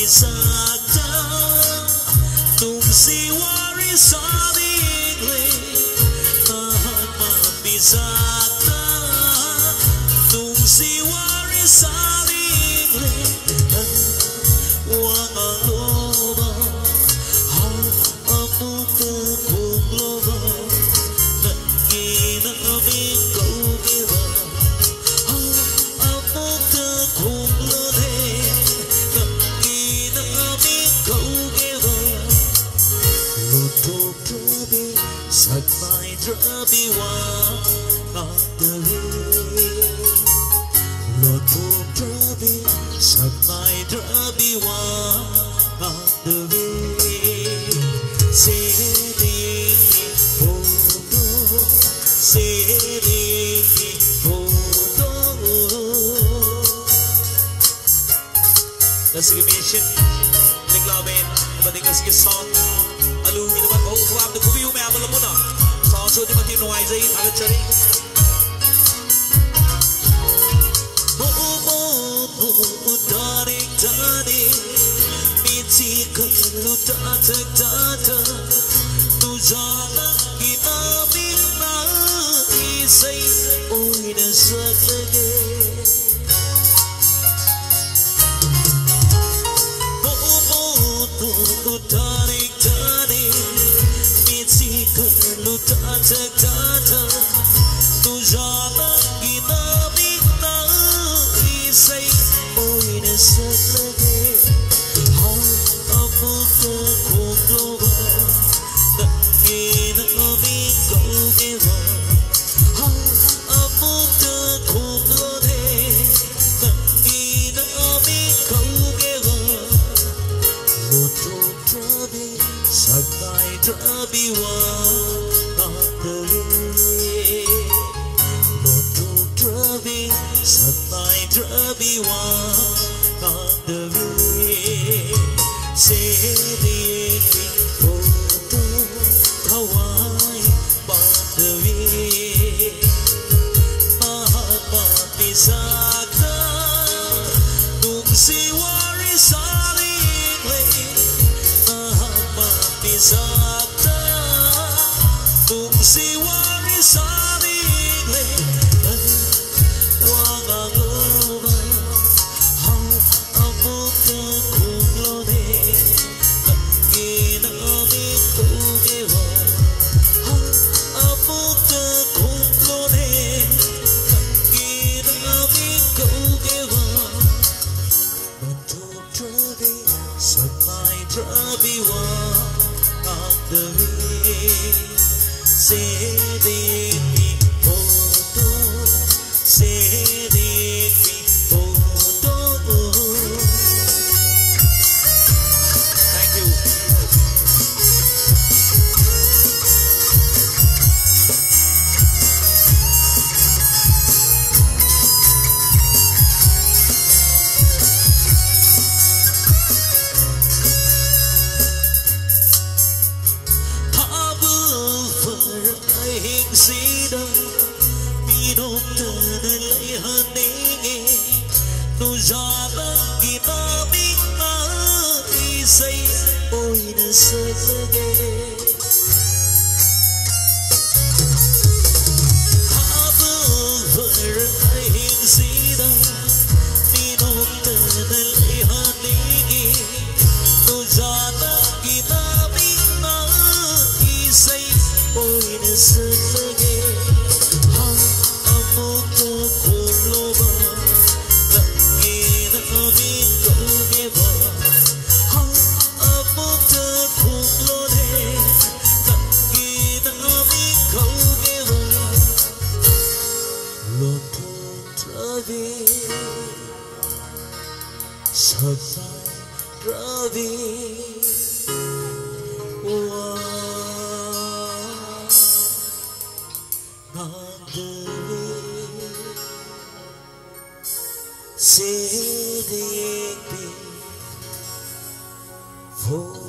pisagta nung si Wari saligli mahal mapisagta nung si Wari saligli wang aloba hal among kung loba naginaming kaugiba Sag mai drabi wa andale Loto drabi sag mai drabi wa andale Sedi foto Sedi foto That's the mission Big love in But think it's song Alu ini buat bau kuat tu kubiu me amal pun ah. Soal tu mati nuai zai agak cari. Mo tarik tarik, miti kalau tak tak, tu jalan kita bina isai oi nasak lagi. Mo tarik tarik. Kalau tak tak tu jalan ginamik na isay oi nasak lagi hal aku terkubloba tak ginamik kau kewa hal aku terkublode tak ginamik kau kewa luto trabi sakai trabi wa Drabi wa andale Sedi foto Hawaii bandale Mahal pisagta nung si Wari saligli Mahal pisagta nung si Wari saligli Drabi wa andale Sedi foto Sedi foto Thank you Sida minum tenelai hanenge tu jalan kita minta isai oi nasak lagi habul berahing sida minum tenelai hanenge tu jalan kita minta isai oi nasak lagi hal amuk terkubloba tak ginamik kau kewa hal amuk terkublode tak ginamik kau kewa loto trabi sakai trabi Sedi foto